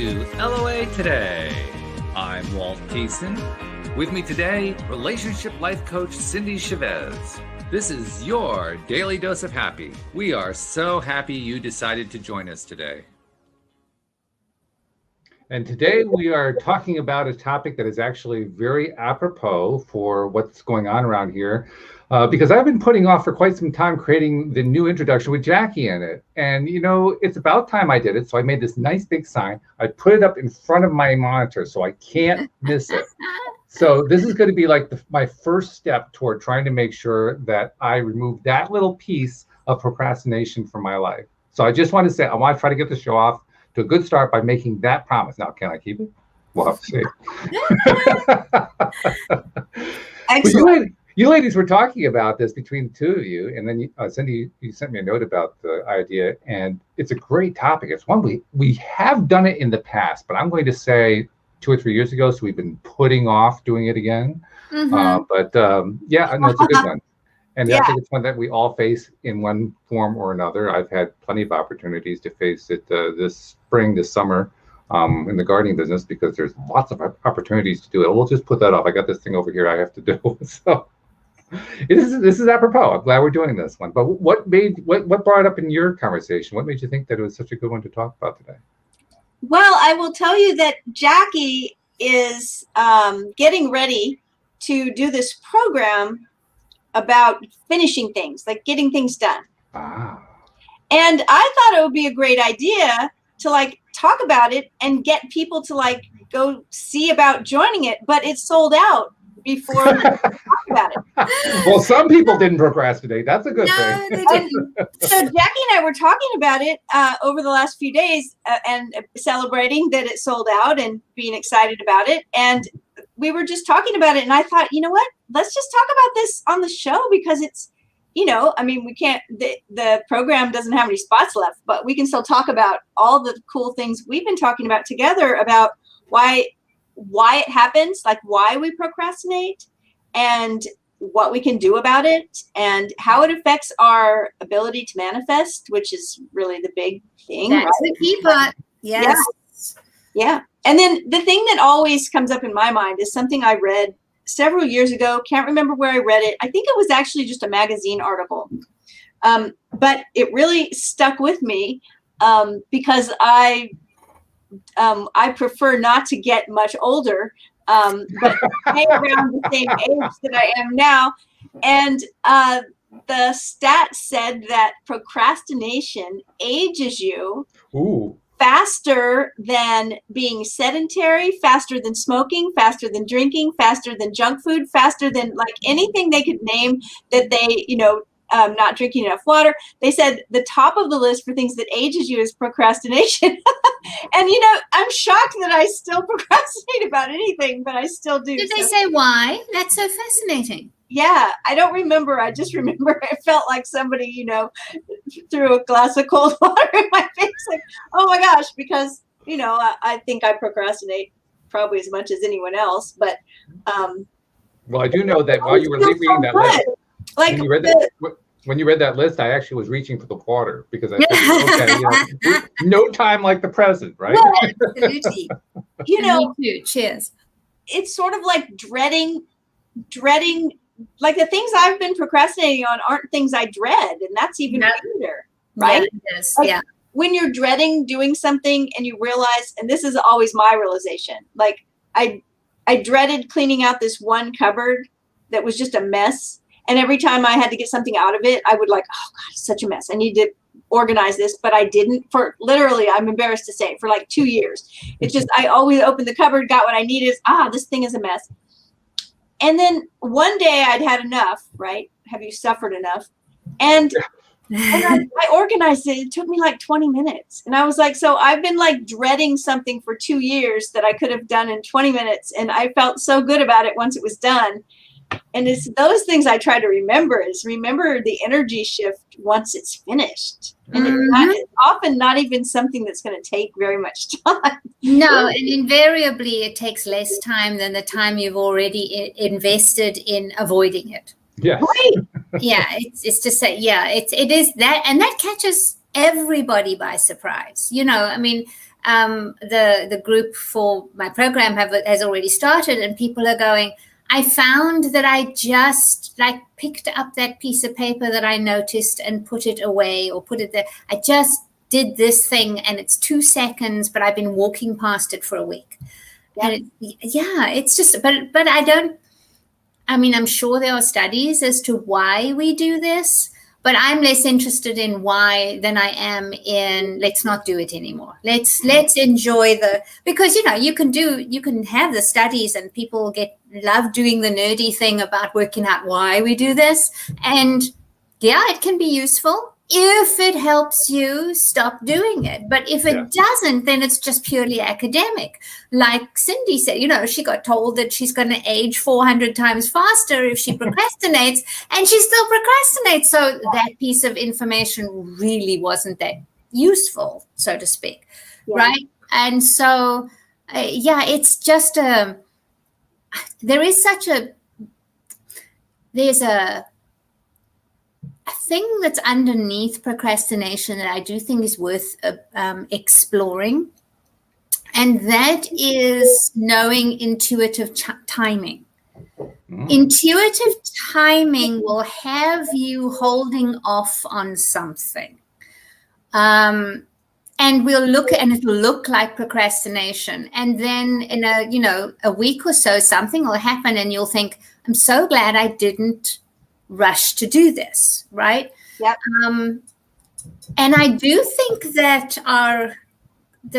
to LOA Today. I'm Walt Payson. With me today, relationship life coach Cindy Chavez. This is your daily dose of happy. We are so happy you decided to join us today. And today we are talking about a topic that is actually very apropos for what's going on around here. Because I've been putting off for quite some time creating the new introduction with Jackie in it. And, you know, it's about time I did it. So I made this nice big sign. I put it up in front of my monitor so I can't miss it. So this is going to be like my first step toward trying to make sure that I remove that little piece of procrastination from my life. So I just want to say, I want to try to get the show off to a good start by making that promise. Now, can I keep it? We'll have to see. Excellent. You ladies were talking about this between the two of you, and then Cindy, you sent me a note about the idea, and it's a great topic. It's one we have done it in the past, but I'm going to say 2 or 3 years ago, so we've been putting off doing it again. Mm-hmm. Yeah, I know it's a good one. And yeah. I think it's one that we all face in one form or another. I've had plenty of opportunities to face it this spring, this summer, in the gardening business, because there's lots of opportunities to do it. We'll just put that off. I got this thing over here I have to do. So this is apropos. I'm glad we're doing this one. But what brought it up in your conversation? What made you think that it was such a good one to talk about today? Well, I will tell you that Jackie is getting ready to do this program about finishing things, like getting things done. Ah. And I thought it would be a great idea to talk about it and get people to go see about joining it, but it's sold out before we talk about it. Well, some people didn't procrastinate. That's a good thing. They didn't. So Jackie and I were talking about it over the last few days and celebrating that it sold out and being excited about it. And we were just talking about it, and I thought, you know what? Let's just talk about this on the show, because it's, we can't, the program doesn't have any spots left, but we can still talk about all the cool things we've been talking about together about why it happens, like why we procrastinate and what we can do about it and how it affects our ability to manifest, which is really the big thing. That's right? The key part. Yes. Yeah. And then the thing that always comes up in my mind is something I read several years ago. Can't remember where I read it. I think it was actually just a magazine article. But it really stuck with me because I prefer not to get much older, but stay around the same age that I am now. And the stat said that procrastination ages you. Ooh. Faster than being sedentary, faster than smoking, faster than drinking, faster than junk food, faster than anything they could name that they, not drinking enough water. They said the top of the list for things that ages you is procrastination. And, I'm shocked that I still procrastinate about anything, but I still do. Did they say why? That's so fascinating. Yeah, I don't remember. I just remember it felt like somebody, threw a glass of cold water in my face. Like, oh my gosh, because, I think I procrastinate probably as much as anyone else. But well, I do know that while you were reading that list, when you read that list, I actually was reaching for the water because I figured, okay, no time like the present, right? Well, absolutely. Me too. Cheers. It's sort of like dreading. Like the things I've been procrastinating on aren't things I dread, and that's even weirder, right? Yeah, it is. Yeah. When you're dreading doing something and you realize, and this is always my realization, like I dreaded cleaning out this one cupboard that was just a mess, and every time I had to get something out of it, I would oh God, it's such a mess. I need to organize this, but I didn't for literally, I'm embarrassed to say, for 2 years. It's just I always opened the cupboard, got what I needed. This thing is a mess. And then one day I'd had enough, right? Have you suffered enough? And I organized it. It took me 20 minutes. And I was so I've been dreading something for 2 years that I could have done in 20 minutes. And I felt so good about it once it was done. And it's those things I try to remember the energy shift once it's finished. And it's often not even something that's going to take very much time. No, and invariably it takes less time than the time you've already invested in avoiding it. Yeah. Right. Yeah, it's to say, it is that, and that catches everybody by surprise. the group for my program has already started, and people are going, I found that I just like picked up that piece of paper that I noticed and put it away or put it there. I just did this thing and it's 2 seconds, but I've been walking past it for a week. Yeah. And it's just, but I'm sure there are studies as to why we do this, but I'm less interested in why than I am in let's not do it anymore. Let's enjoy because you can have the studies and people love doing the nerdy thing about working out why we do this. And it can be useful if it helps you stop doing it. But if it doesn't, then it's just purely academic. Like Cindy said, she got told that she's going to age 400 times faster if she procrastinates, and she still procrastinates. So that piece of information really wasn't that useful, so to speak. Yeah. Right? And so, it's just there's a thing that's underneath procrastination that I do think is worth exploring, and that is knowing intuitive timing. Intuitive timing will have you holding off on something, and it'll look like procrastination, and then in a week or so something will happen and you'll think, I'm so glad I didn't rush to do this, right? Yep. And I do think that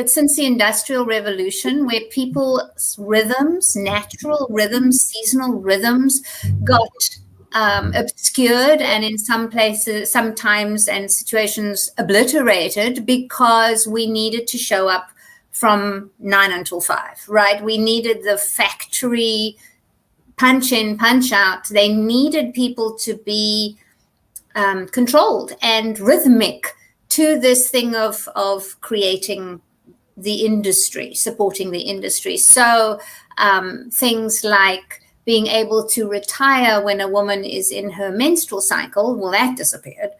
since the Industrial Revolution, where people's rhythms, natural rhythms, seasonal rhythms got obscured and in some places, sometimes and situations obliterated because we needed to show up from 9 until 5, right? We needed the factory punch in, punch out. They needed people to be controlled and rhythmic to this thing of creating the industry, supporting the industry. So things like being able to retire when a woman is in her menstrual cycle, well, that disappeared.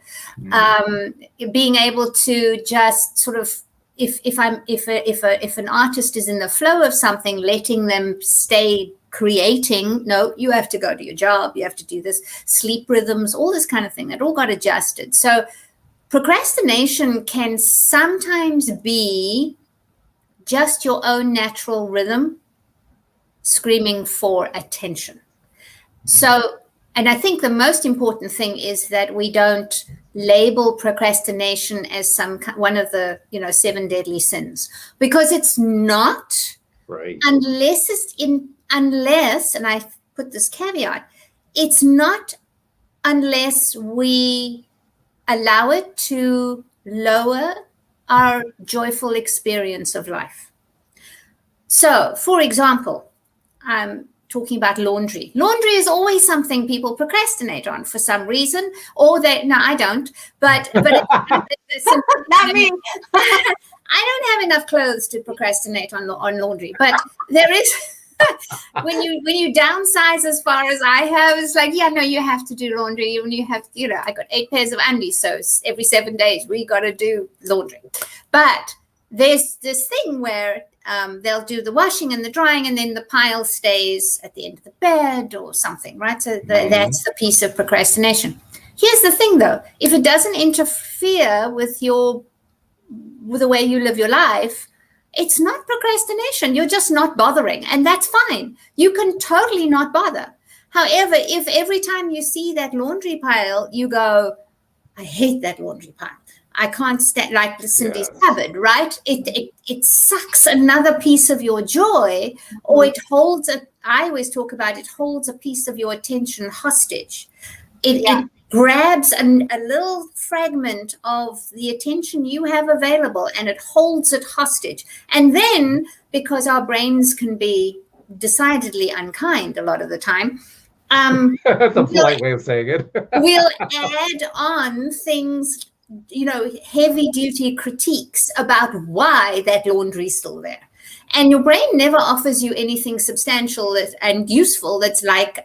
Being able to just sort of, if an artist is in the flow of something, letting them stay creating, no, you have to go to your job, you have to do this, sleep rhythms, all this kind of thing, that all got adjusted. So procrastination can sometimes be just your own natural rhythm screaming for attention. So, and I think the most important thing is that we don't label procrastination as one of the 7 deadly sins, because it's not, right, unless, and I put this caveat, it's not unless we allow it to lower our joyful experience of life. So, for example, I'm talking about laundry. Laundry is always something people procrastinate on for some reason, or I don't, but it's not me. I don't have enough clothes to procrastinate on laundry, but there is. when you downsize as far as I have, it's like, you have to do laundry. When you have, I got 8 pairs of undies, so every 7 days we got to do laundry. But there's this thing where they'll do the washing and the drying, and then the pile stays at the end of the bed or something, right? So that's the piece of procrastination. Here's the thing, though: if it doesn't interfere with the way you live your life, it's not procrastination. You're just not bothering, and that's fine. You can totally not bother. However, if every time you see that laundry pile, you go, I hate that laundry pile, I can't stand, like Cindy's cupboard, right? It sucks another piece of your joy, or it holds I always talk about, it holds a piece of your attention hostage. It grabs a little fragment of the attention you have available, and it holds it hostage. And then, because our brains can be decidedly unkind a lot of the time, that's a polite way of saying it. We'll add on things, heavy duty critiques about why that laundry is still there. And your brain never offers you anything substantial and useful that's like,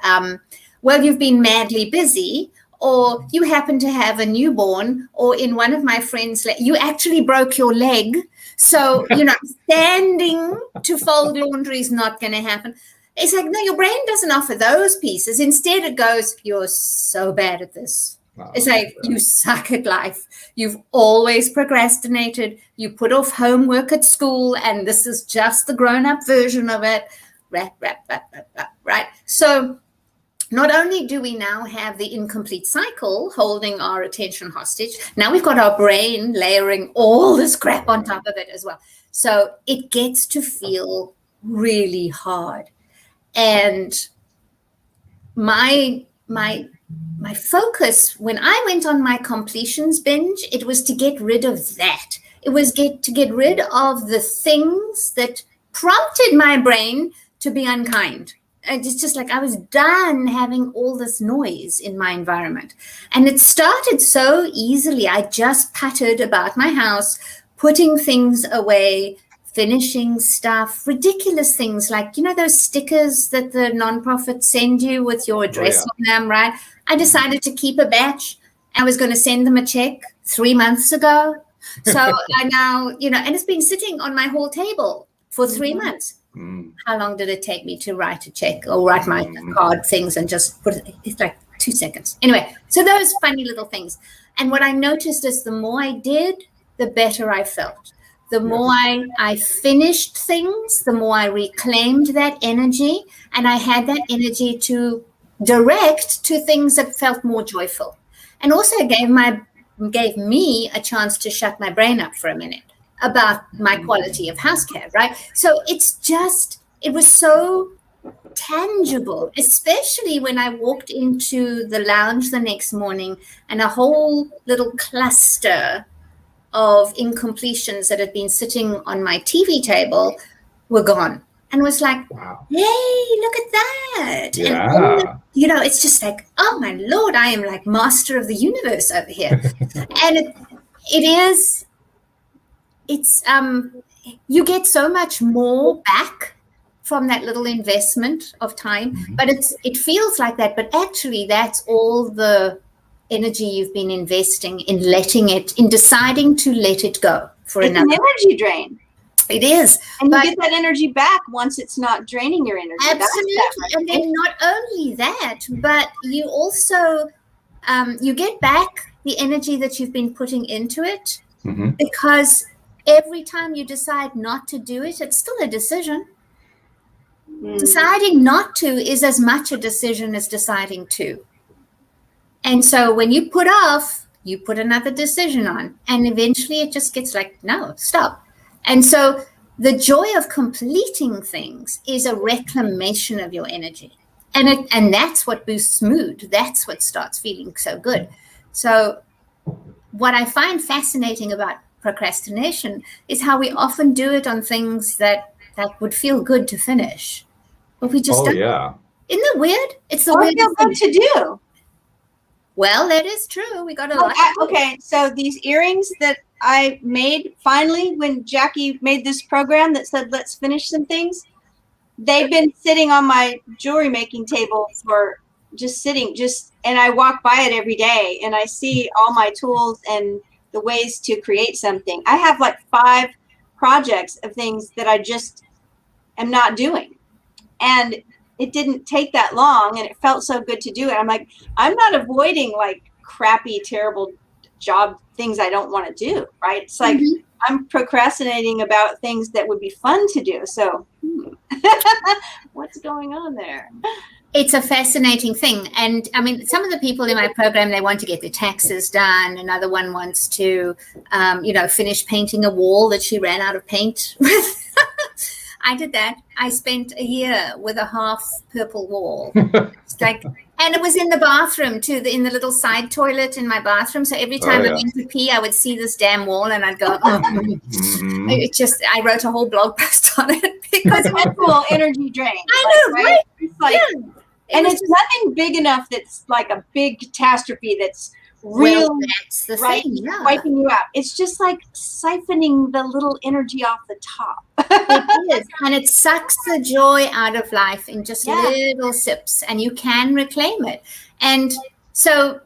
well, you've been madly busy, or you happen to have a newborn, or in one of my friends, you actually broke your leg. So, standing to fold laundry is not going to happen. It's like, no, your brain doesn't offer those pieces. Instead, it goes, you're so bad at this. Wow. It's like, you suck at life. You've always procrastinated. You put off homework at school, and this is just the grown-up version of it. Right? So not only do we now have the incomplete cycle holding our attention hostage, now we've got our brain layering all this crap on top of it as well. So it gets to feel really hard. And my focus when I went on my completions binge, it was to get rid of that. It was to get rid of the things that prompted my brain to be unkind. It's just like I was done having all this noise in my environment. And it started so easily. I just puttered about my house, putting things away, finishing stuff, ridiculous things like, those stickers that the nonprofits send you with your address on them, right? I decided to keep a batch. I was going to send them a check 3 months ago. So I now, and it's been sitting on my whole table for 3 months. How long did it take me to write a check or write my card things and just put it? It's like 2 seconds. Anyway, so those funny little things. And what I noticed is the more I did, the better I felt. The more I finished things, the more I reclaimed that energy, and I had that energy to direct to things that felt more joyful. And also gave me a chance to shut my brain up for a minute about my quality of house care, right? So it was so tangible, especially when I walked into the lounge the next morning and a whole little cluster of incompletions that had been sitting on my TV table were gone. And was like, wow. Yay, look at that. Yeah. And it's just like, oh my Lord, I am like master of the universe over here. And you get so much more back from that little investment of time, but it feels like that, but actually that's all the energy you've been investing in deciding to let it go for it's another. An energy drain. It is. And you get that energy back once it's not draining your energy. Absolutely. And then not only that, but you also, you get back the energy that you've been putting into it, because every time you decide not to do it, it's still a decision. Deciding not to is as much a decision as deciding to. And so when you put off, you put another decision on, and eventually it just gets like, no, stop. And so the joy of completing things is a reclamation of your energy. And that's what boosts mood. That's what starts feeling so good. So what I find fascinating about procrastination is how we often do it on things that would feel good to finish. But we just don't. Yeah. Isn't it weird? It's the Or weirdest feel good to do. Well, that is true. We got a lot. Okay, so these earrings that I made finally when Jackie made this program that said, let's finish some things. They've been sitting on my jewelry making table for and I walk by it every day and I see all my tools and the ways to create something. I have like 5 projects of things that I just am not doing. And it didn't take that long and it felt so good to do it. I'm like, I'm not avoiding like crappy, terrible job things I don't want to do, right? It's like I'm procrastinating about things that would be fun to do. So what's going on there? It's a fascinating thing. And I mean, some of the people in my program, they want to get their taxes done. Another one wants to, finish painting a wall that she ran out of paint with. I did that. I spent a year with a half purple wall. And it was in the bathroom too, in the little side toilet in my bathroom. So every time I went to pee, I would see this damn wall and I'd go, I wrote a whole blog post on it because it's a cool energy drain. I know, right? It's like, and it's nothing big enough that's like a big catastrophe that's real, that's the right, thing, yeah. wiping you out. It's just like siphoning the little energy off the top. It is, and it sucks the joy out of life in just little sips, and you can reclaim it. And so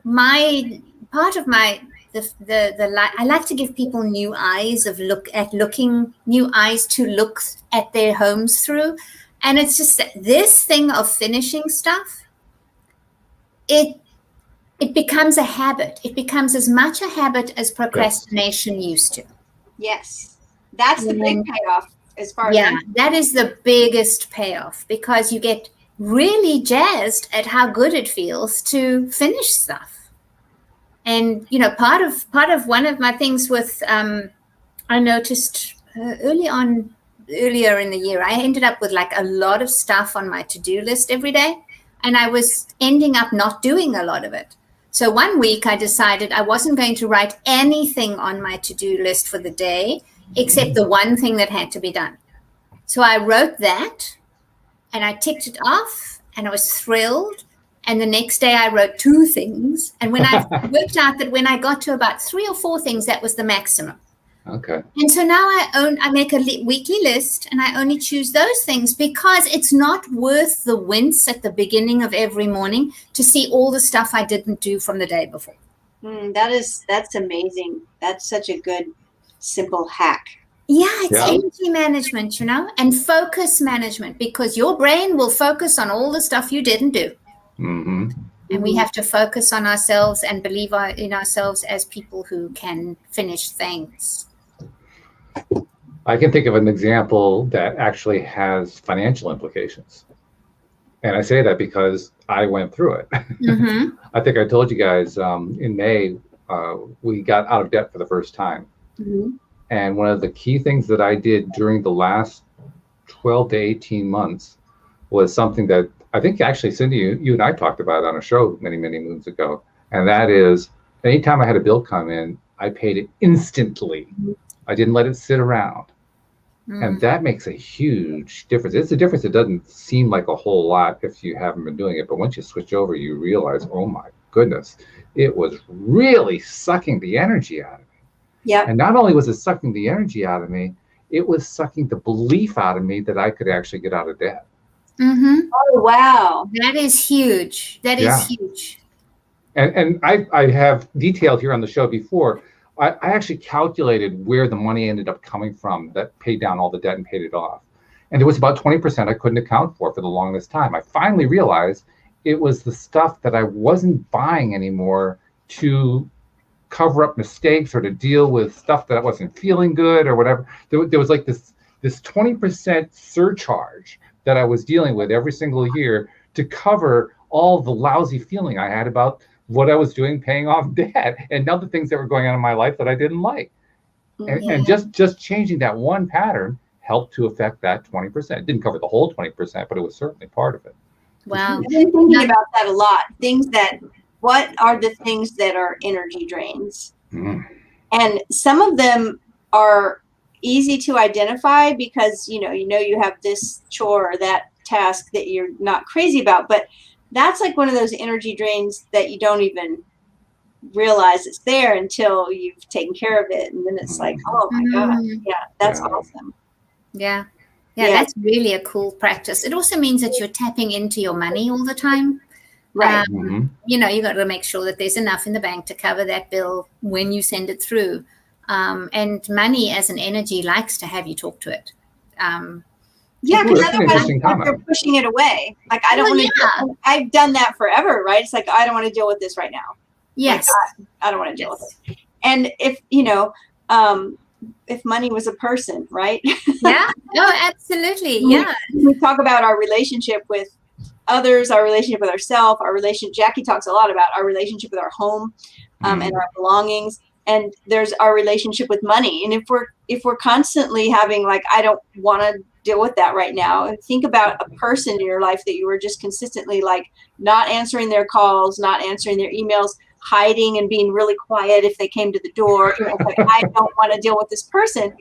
part of my I like to give people new eyes new eyes to look at their homes through. And it's just that this thing of finishing stuff, it becomes a habit. It becomes as much a habit as procrastination used to. Yes. That's the big payoff as far as that is the biggest payoff, because you get really jazzed at how good it feels to finish stuff. And, you know, part of one of my things with, I noticed earlier in the year, I ended up with like a lot of stuff on my to-do list every day. And I was ending up not doing a lot of it. So one week I decided I wasn't going to write anything on my to-do list for the day, except the one thing that had to be done. So I wrote that and I ticked it off and I was thrilled. And the next day I wrote 2 things. And when I worked out that when I got to about 3 or 4 things, that was the maximum. Okay. And so now I make a weekly list and I only choose those things, because it's not worth the wince at the beginning of every morning to see all the stuff I didn't do from the day before. That's amazing. That's such a good, simple hack. Yeah, it's energy management, you know, and focus management, because your brain will focus on all the stuff you didn't do. Mm-hmm. And we have to focus on ourselves and believe in ourselves as people who can finish things. I can think of an example that actually has financial implications. And I say that because I went through it. Mm-hmm. I think I told you guys in May, we got out of debt for the first time. Mm-hmm. And one of the key things that I did during the last 12 to 18 months was something that I think actually, Cindy, you and I talked about on a show many, many moons ago. And that is, anytime I had a bill come in, I paid it instantly. I didn't let it sit around. And that makes a huge difference. It's a difference that doesn't seem like a whole lot if you haven't been doing it. But once you switch over, you realize, oh my goodness, it was really sucking the energy out of me. Yeah. And not only was it sucking the energy out of me, it was sucking the belief out of me that I could actually get out of debt. Mm-hmm. Oh, wow. That is huge. That is huge. And I have detailed here on the show before, I actually calculated where the money ended up coming from that paid down all the debt and paid it off. And it was about 20% I couldn't account for the longest time. I finally realized it was the stuff that I wasn't buying anymore to cover up mistakes or to deal with stuff that I wasn't feeling good or whatever. There was like this 20% surcharge that I was dealing with every single year to cover all the lousy feeling I had about what I was doing, paying off debt, and other things that were going on in my life that I didn't like. And just changing that one pattern helped to affect that 20%. It didn't cover the whole 20%, but it was certainly part of it. Wow. I've been thinking about that a lot. What are the things that are energy drains? And some of them are easy to identify because, you know, you have this chore or that task that you're not crazy about, but that's like one of those energy drains that you don't even realize it's there until you've taken care of it. And then it's like, oh my God. Yeah, that's awesome. Yeah, that's really a cool practice. It also means that you're tapping into your money all the time. Right. You know, you got to make sure that there's enough in the bank to cover that bill when you send it through. And money as an energy likes to have you talk to it. Yeah, because otherwise you're pushing it away. Like, I don't want to. I've done that forever, right? It's like, I don't want to deal with this right now. Yes. Like, I don't want to deal with it. And if, if money was a person, right? Yeah. No, absolutely. Yeah. We talk about our relationship with others, our relationship with ourselves, Jackie talks a lot about our relationship with our home and our belongings. And there's our relationship with money. And if we're constantly having like, I don't want to deal with that right now, and think about a person in your life that you were just consistently like not answering their calls, not answering their emails, hiding and being really quiet if they came to the door. Like, I don't want to deal with this person.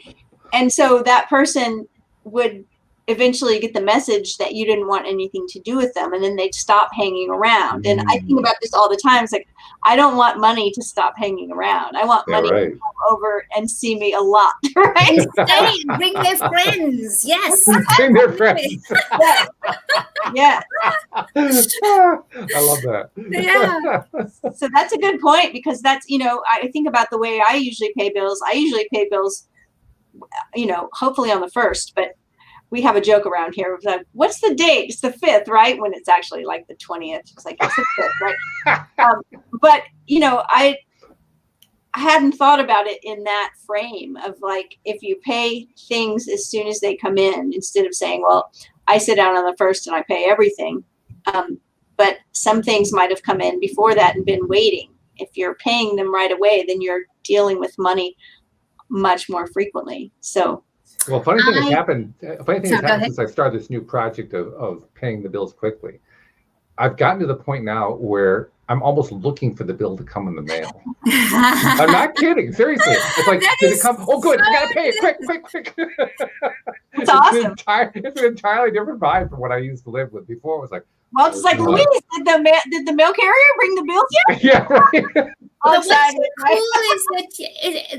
And so that person would eventually get the message that you didn't want anything to do with them, and then they'd stop hanging around. And I think about this all the time. It's like, I don't want money to stop hanging around. I want money to over and see me a lot, right? Stay and bring their friends. Yes. Bring their friends. Yeah. I love that. Yeah. So that's a good point, because that's, I think about the way I usually pay bills. I usually pay bills, hopefully on the 1st, but we have a joke around here. Like, what's the date? It's the 5th, right? When it's actually like the 20th. It's like, it's the 5th, right? But, I hadn't thought about it in that frame of like, if you pay things as soon as they come in, instead of saying, well, I sit down on the 1st and I pay everything. But some things might have come in before that and been waiting. If you're paying them right away, then you're dealing with money much more frequently. So, well, funny thing has happened ahead. since I started this new project of paying the bills quickly. I've gotten to the point now where I'm almost looking for the bill to come in the mail. I'm not kidding. Seriously. It's like, did it come? Oh, good. I got to pay it. Quick. It's awesome. It's an entirely different vibe from what I used to live with. Before it was like, well, it's like, Louise, did the mail carrier bring the bills yet? Yeah, right. What's cool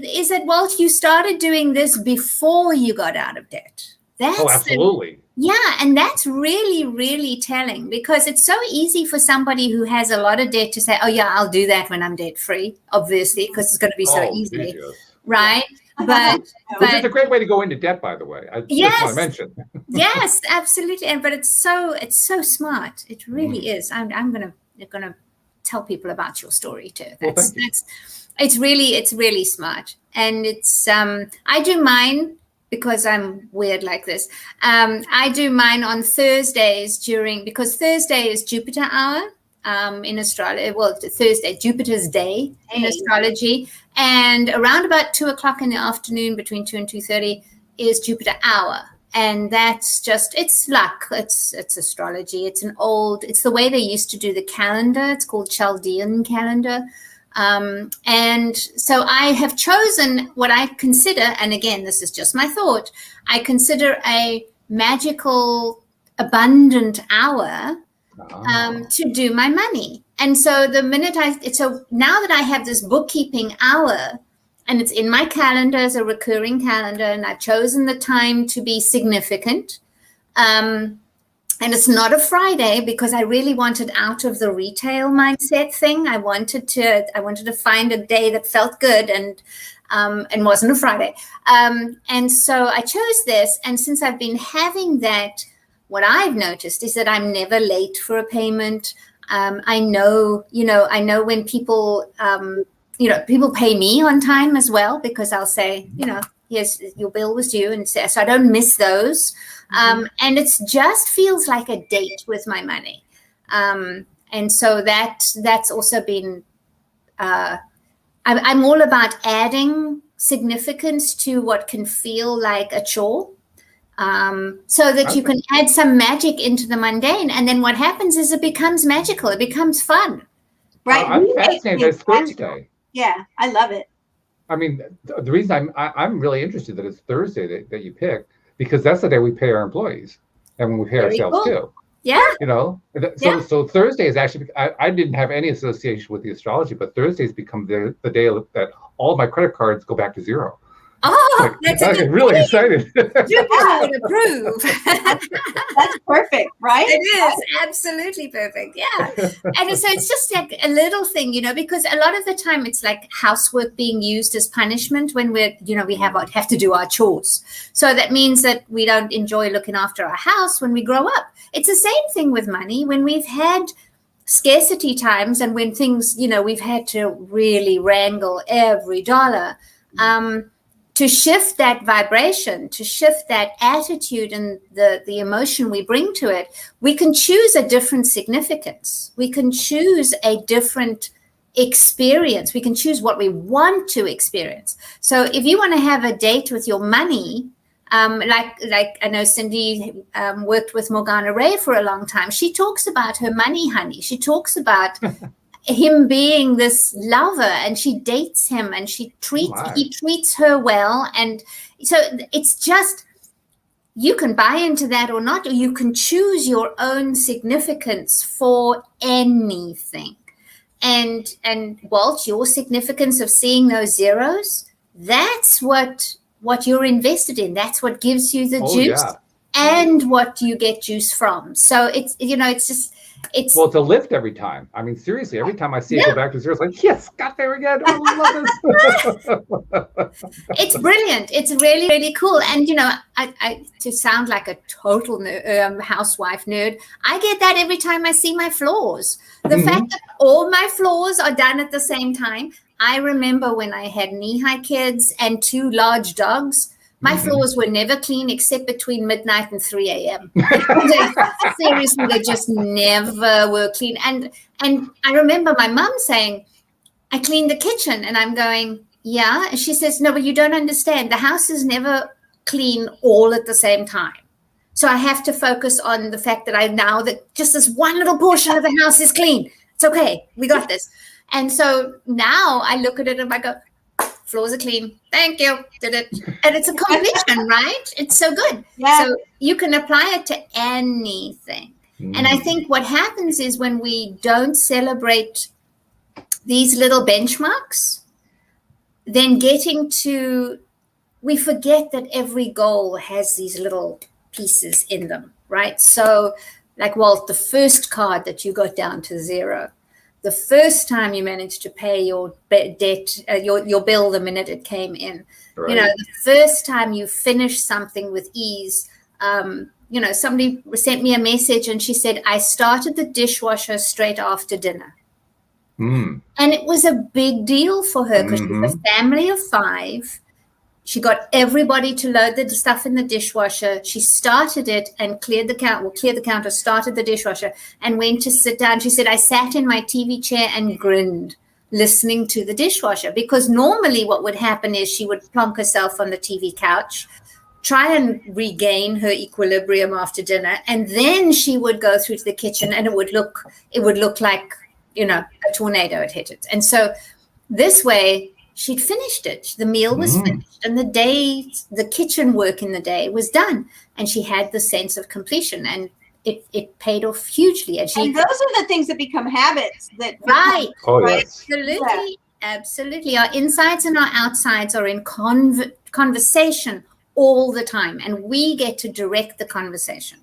is that, Walt, you started doing this before you got out of debt. Absolutely. And that's really, really telling, because it's so easy for somebody who has a lot of debt to say, oh, yeah, I'll do that when I'm debt free, obviously, because it's going to be so easy. Jesus. Right. But which is a great way to go into debt, by the way. I just want to mention. Yes, absolutely. But it's so smart. It really is. I'm gonna tell people about your story too. It's really smart. And it's I do mine because I'm weird like this. I do mine on Thursdays because Thursday is Jupiter hour. In Australia, Thursday, Jupiter's day in astrology, and around about 2:00 in the afternoon, between 2 and 2:30, is Jupiter hour, and that's just it's luck. It's astrology. It's the way they used to do the calendar. It's called Chaldean calendar, and so I have chosen what I consider, and again, this is just my thought. I consider a magical, abundant hour. To do my money. And so now that I have this bookkeeping hour, and it's in my calendar as a recurring calendar, and I've chosen the time to be significant, and it's not a Friday, because I really wanted out of the retail mindset thing. I wanted to find a day that felt good and wasn't a Friday. And so I chose this, and since I've been having that, what I've noticed is that I'm never late for a payment. I know when people, people pay me on time as well, because I'll say, here's your bill was due, and so I don't miss those. And it just feels like a date with my money. And so that's also been, I'm all about adding significance to what can feel like a chore. So that you can add some magic into the mundane, and then what happens is it becomes magical. It becomes fun. Right. I'm fascinated. It's Thursday. Yeah, I love it. I mean, the reason I'm really interested that it's Thursday that you pick, because that's the day we pay our employees, and when we pay ourselves too. Yeah. So Thursday is actually, I didn't have any association with the astrology, but Thursday's become the day that all my credit cards go back to zero. Oh, that's really excited. Jupiter would approve. That's perfect, right? It is absolutely perfect. Yeah. And so it's just like a little thing, because a lot of the time it's like housework being used as punishment when we have to do our chores. So that means that we don't enjoy looking after our house when we grow up. It's the same thing with money. When we've had scarcity times, and when things, we've had to really wrangle every dollar, to shift that vibration, to shift that attitude and the emotion we bring to it, we can choose a different significance. We can choose a different experience. We can choose what we want to experience. So if you want to have a date with your money, like I know Cindy worked with Morgana Ray for a long time. She talks about her money honey. She talks about him being this lover, and she dates him, and he treats her well. And so it's just, you can buy into that or not, or you can choose your own significance for anything. And Walt, your significance of seeing those zeros, that's what you're invested in. That's what gives you the juice Yeah. and what you get juice from. So it's, it's just, it's. Well, it's a lift every time. I mean, seriously, every time I see it go back to zero, it's like, yes, got there again. Oh, I love this. It's brilliant. It's really, really cool. And, I to sound like a total housewife nerd, I get that every time I see my floors. The fact that all my floors are done at the same time. I remember when I had knee-high kids and 2 large dogs, my floors were never clean except between midnight and 3 a.m. Seriously, they just never were clean. And I remember my mom saying, I cleaned the kitchen. And I'm going, yeah. And she says, no, but you don't understand. The house is never clean all at the same time. So I have to focus on the fact that just this one little portion of the house is clean. It's okay. We got this. And so now I look at it and I go, floors are clean. Thank you. Did it. And it's a completion, right? It's so good. Yeah. So you can apply it to anything. And I think what happens is when we don't celebrate these little benchmarks, then we forget that every goal has these little pieces in them, right? So like, Walt, the first card that you got down to 0, the first time you managed to pay your debt, your bill the minute it came in, Right. The first time you finished something with ease, somebody sent me a message and she said, I started the dishwasher straight after dinner. And it was a big deal for her because she's a family of 5. She got everybody to load the stuff in the dishwasher. She started it and cleared the counter, started the dishwasher, and went to sit down. She said, I sat in my TV chair and grinned, listening to the dishwasher. Because normally what would happen is she would plonk herself on the TV couch, try and regain her equilibrium after dinner, and then she would go through to the kitchen and it would look like, a tornado had hit it. And so this way, she'd finished it. The meal was finished, and the kitchen work in the day was done, and she had the sense of completion, and it paid off hugely. And those are the things that become habits. Right. Oh, right? yes. Absolutely, absolutely. Our insides and our outsides are in conversation all the time, and we get to direct the conversation.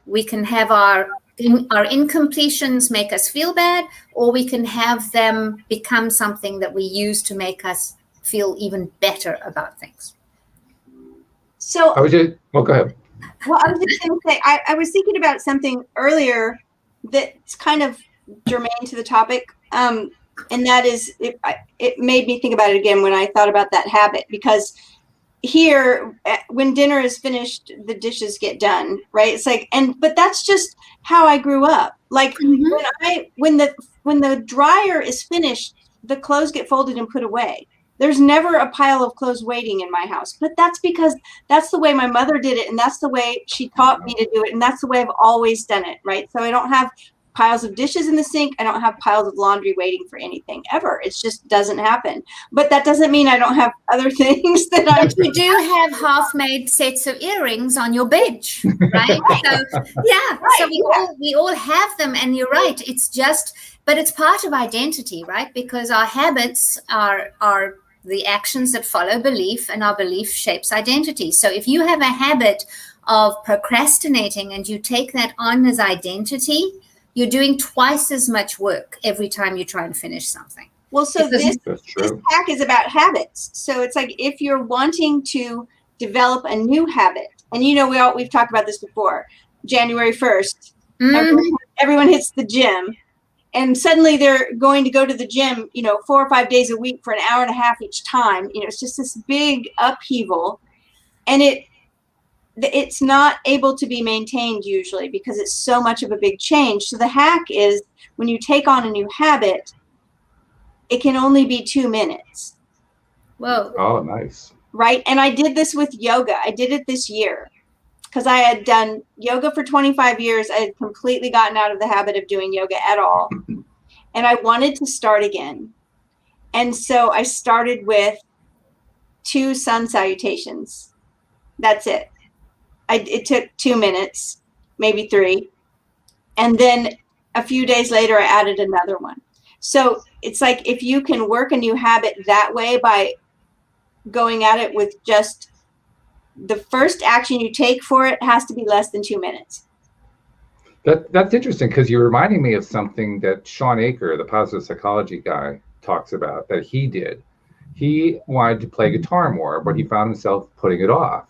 We can have our incompletions make us feel bad, or we can have them become something that we use to make us feel even better about things. So Go ahead. Well, I was just going to say, I was thinking about something earlier that's kind of germane to the topic, and that is, it made me think about it again when I thought about that habit, because here, when dinner is finished, the dishes get done, right? It's like, but that's just how I grew up. Like when the dryer is finished, the clothes get folded and put away. There's never a pile of clothes waiting in my house, but that's because that's the way my mother did it, and that's the way she taught me to do it, and that's the way I've always done it, right? So I don't have piles of dishes in the sink. I don't have piles of laundry waiting for anything ever. It just doesn't happen. But that doesn't mean I don't have other things that I You do have half-made sets of earrings on your bench, right? So yeah, Right, so we all have them, and you're right. It's just, but it's part of identity, right? Because our habits are the actions that follow belief, and our belief shapes identity. So if you have a habit of procrastinating and you take that on as identity, you're doing twice as much work every time you try and finish something. Well, so this true. hack is about habits. So it's like if you're wanting to develop a new habit, and we've talked about this before, January 1st, everyone hits the gym, and suddenly they're going to go to the gym, 4 or 5 days a week for an hour and a half each time. It's just this big upheaval, and it's not able to be maintained usually because it's so much of a big change. So the hack is when you take on a new habit, it can only be 2 minutes. Whoa. Oh, nice. Right. And I did this with yoga. I did it this year because I had done yoga for 25 years. I had completely gotten out of the habit of doing yoga at all. And I wanted to start again. And so I started with 2 sun salutations. That's it. It took 2 minutes, maybe 3. And then a few days later, I added another one. So it's like if you can work a new habit that way by going at it with just the first action you take for it has to be less than 2 minutes. That's interesting, because you're reminding me of something that Sean Aker, the positive psychology guy, talks about that he did. He wanted to play guitar more, but he found himself putting it off.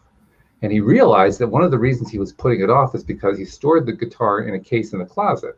And he realized that one of the reasons he was putting it off is because he stored the guitar in a case in the closet.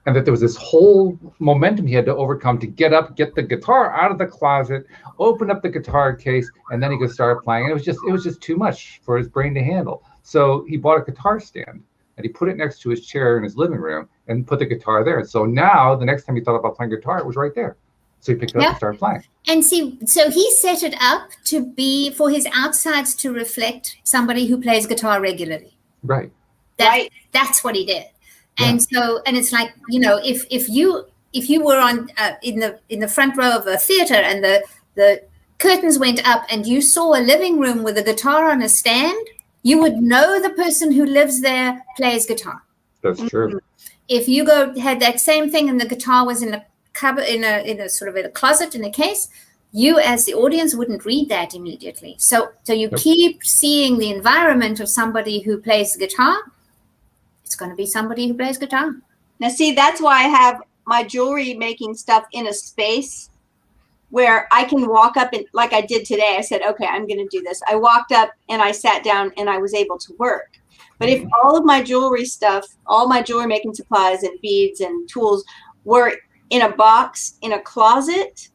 And that there was this whole momentum he had to overcome to get up, get the guitar out of the closet, open up the guitar case, and then he could start playing. And it was just too much for his brain to handle. So he bought a guitar stand and he put it next to his chair in his living room and put the guitar there. So now the next time he thought about playing guitar, it was right there. So he picked it up and started playing. And see, so he set it up to be for his outsides to reflect somebody who plays guitar regularly. Right. That's what he did. And so, and it's like, you know, if you were on in the front row of a theater and the curtains went up and you saw a living room with a guitar on a stand, you would know the person who lives there plays guitar. That's true. If you had that same thing and the guitar was in a cupboard, in a sort of in a closet in a case, you as the audience wouldn't read that immediately. So you keep seeing the environment of somebody who plays the guitar. It's going to be somebody who plays guitar. Now, see, that's why I have my jewelry making stuff in a space where I can walk up and, like I did today, I said, okay, I'm going to do this. I walked up and I sat down and I was able to work. But if all of my jewelry stuff, all my jewelry making supplies and beads and tools were in a box in a closet,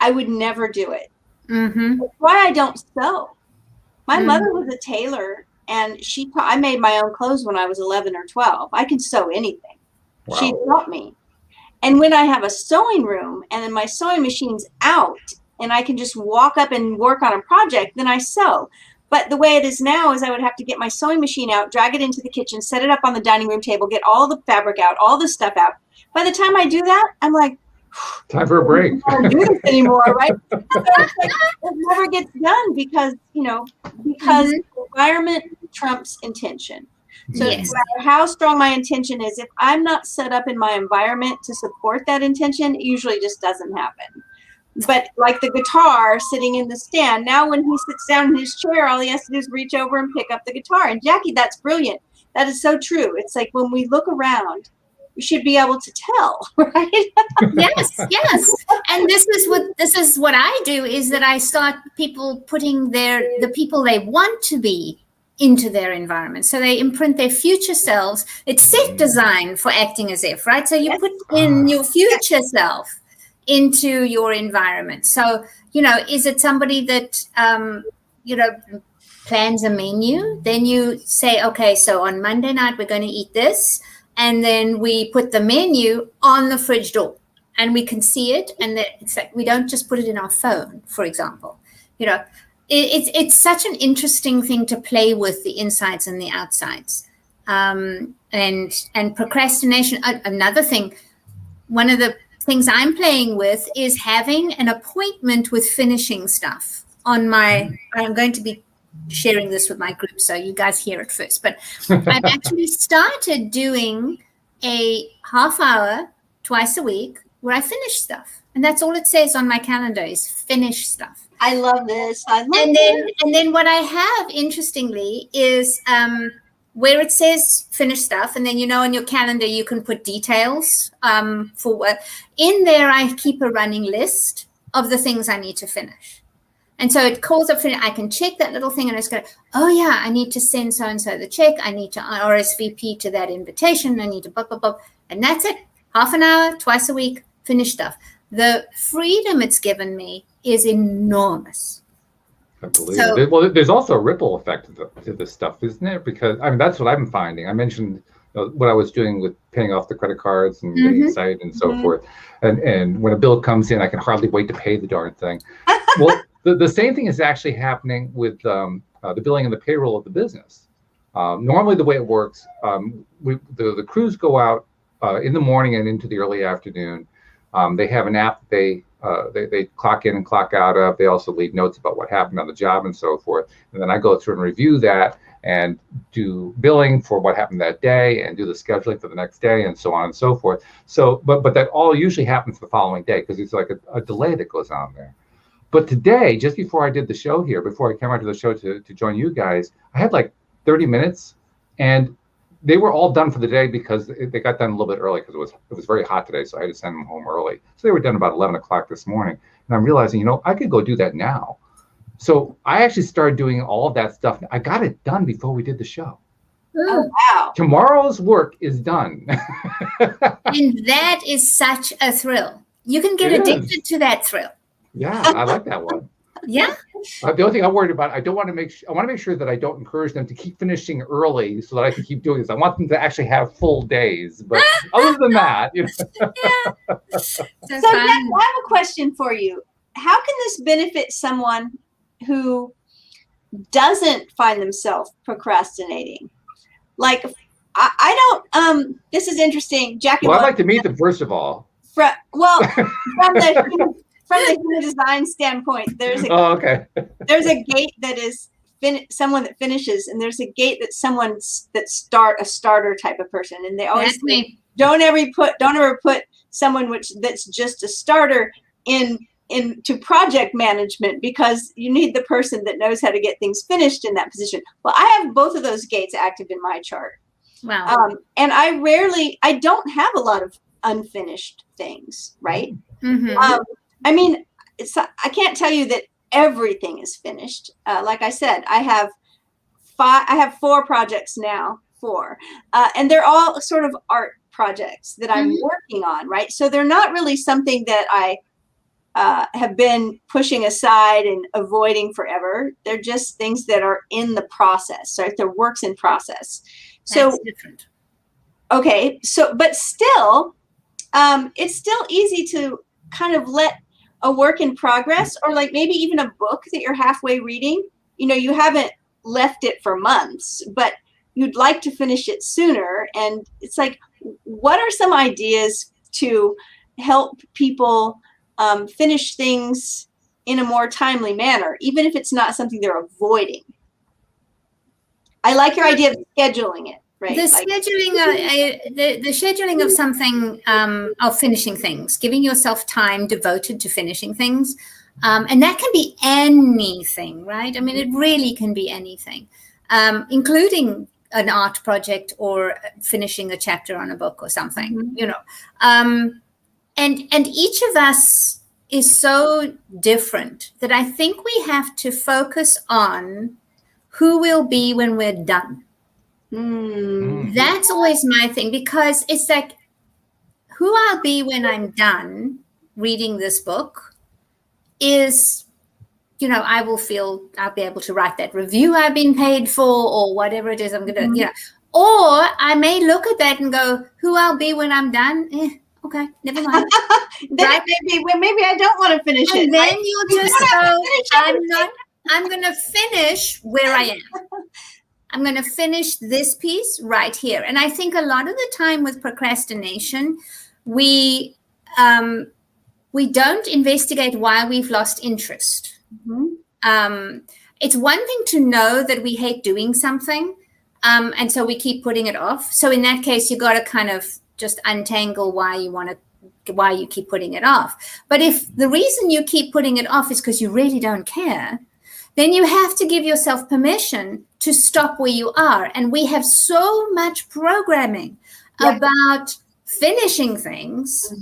I would never do it. Mm-hmm. That's why I don't sew. My mother was a tailor. And I made my own clothes when I was 11 or 12. I can sew anything. Wow. She taught me. And when I have a sewing room and then my sewing machine's out and I can just walk up and work on a project, then I sew. But the way it is now is I would have to get my sewing machine out, drag it into the kitchen, set it up on the dining room table, get all the fabric out, all the stuff out. By the time I do that, I'm like, time for a break. I don't do this anymore, right? So it's like, it never gets done because environment trumps intention. So no matter how strong my intention is, if I'm not set up in my environment to support that intention, it usually just doesn't happen. But like the guitar sitting in the stand, now when he sits down in his chair, all he has to do is reach over and pick up the guitar. And Jackie, that's brilliant. That is so true. It's like when we look around, we should be able to tell, right? Yes. And this is what I do, is that I start people putting the people they want to be into their environment. So they imprint their future selves. It's set design for acting as if, right? So you put in your future self into your environment. So, is it somebody that, plans a menu? Then you say, okay, so on Monday night, we're going to eat this. And then we put the menu on the fridge door and we can see it. And it's like, we don't just put it in our phone, for example. It's such an interesting thing to play with, the insides and the outsides. And procrastination, another thing, one of the things I'm playing with is having an appointment with finishing stuff I'm going to be sharing this with my group, so you guys hear it first. But I've actually started doing a half hour twice a week where I finish stuff. And that's all it says on my calendar is finish stuff. I love this. And then what I have, interestingly, is where it says finish stuff, and then on your calendar you can put details for what. In there I keep a running list of the things I need to finish. And so it calls up, I can check that little thing and it's going, oh yeah, I need to send so-and-so the check. I need to RSVP to that invitation. I need to blah, blah, blah. And that's it. Half an hour, twice a week, finish stuff. The freedom it's given me is enormous. I believe it. Well, there's also a ripple effect to this stuff, isn't there? Because that's what I've been finding. I mentioned what I was doing with paying off the credit cards and getting excited and so forth. And when a bill comes in, I can hardly wait to pay the darn thing. Well, the same thing is actually happening with the billing and the payroll of the business. Normally, the way it works, the crews go out in the morning and into the early afternoon. They have an app they clock in and clock out of. They also leave notes about what happened on the job and so forth. And then I go through and review that and do billing for what happened that day and do the scheduling for the next day and so on and so forth. So, but that all usually happens the following day because it's like a delay that goes on there. But today, just before I did the show here, before I came out to the show to join you guys, I had like 30 minutes, and they were all done for the day because they got done a little bit early because it was very hot today, so I had to send them home early. So they were done about 11 o'clock this morning, and I'm realizing, I could go do that now. So I actually started doing all of that stuff. I got it done before we did the show. Oh, wow. Tomorrow's work is done. And that is such a thrill. You can get addicted to that thrill. Yeah, I like that one. Yeah. The only thing I'm worried about, I want to make sure that I don't encourage them to keep finishing early so that I can keep doing this. I want them to actually have full days. But other than that, Yeah. So Deb, I have a question for you. How can this benefit someone who doesn't find themselves procrastinating? Like, I don't, this is interesting. Jackie. Well, I'd like to meet them first of all. From the human design standpoint, there's there's a gate that is someone that finishes, and there's a gate that a starter type of person, and they always say, don't ever put someone that's just a starter into project management, because you need the person that knows how to get things finished in that position. Well, I have both of those gates active in my chart. Wow. And I don't have a lot of unfinished things, right? Mm-hmm. I mean, I can't tell you that everything is finished. Like I said, I have 4 projects now, and they're all sort of art projects that I'm working on, right? So they're not really something that I have been pushing aside and avoiding forever. They're just things that are in the process, right? They're works in process. So that's different. Okay, but still, it's still easy to kind of let a work in progress, or like maybe even a book that you're halfway reading, you haven't left it for months, but you'd like to finish it sooner. And it's like, what are some ideas to help people finish things in a more timely manner, even if it's not something they're avoiding? I like your idea of scheduling it. Right. The scheduling of something, of finishing things, giving yourself time devoted to finishing things. And that can be anything, right? I mean, it really can be anything, including an art project or finishing a chapter on a book or something, And each of us is so different that I think we have to focus on who we'll be when we're done. That's always my thing, because it's like, who I'll be when I'm done reading this book is, I will feel I'll be able to write that review I've been paid for, or whatever it is I'm going to, or I may look at that and go, who I'll be when I'm done. Okay, never mind. Then maybe I don't want to finish it. And then you'll just go, I'm going to finish where I am. I'm going to finish this piece right here. And I think a lot of the time with procrastination, we don't investigate why we've lost interest. It's one thing to know that we hate doing something, and so we keep putting it off. So in that case, you got to kind of just untangle why you keep putting it off. But if the reason you keep putting it off is because you really don't care, then you have to give yourself permission to stop where you are. And we have so much programming about finishing things.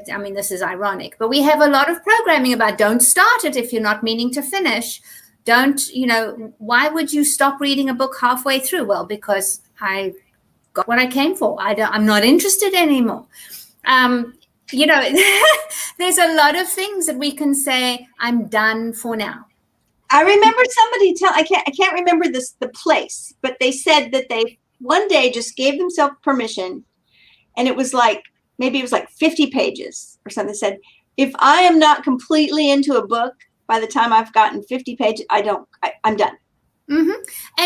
I mean, this is ironic, but we have a lot of programming about don't start it if you're not meaning to finish. Don't, why would you stop reading a book halfway through? Well, because I got what I came for. I'm not interested anymore. There's a lot of things that we can say, I'm done for now. I remember somebody I can't remember the place, but they said that they one day just gave themselves permission, and it was like, maybe it was like 50 pages or something. They said, if I am not completely into a book by the time I've gotten 50 pages, I'm done. And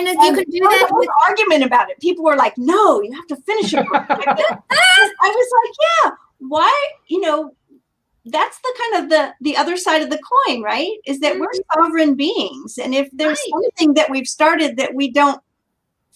you could do that with argument about it. People were like, no, you have to finish a book. I was like, yeah, why, that's the kind of the other side of the coin, right? Is that we're sovereign beings. And if there's something that we've started that we don't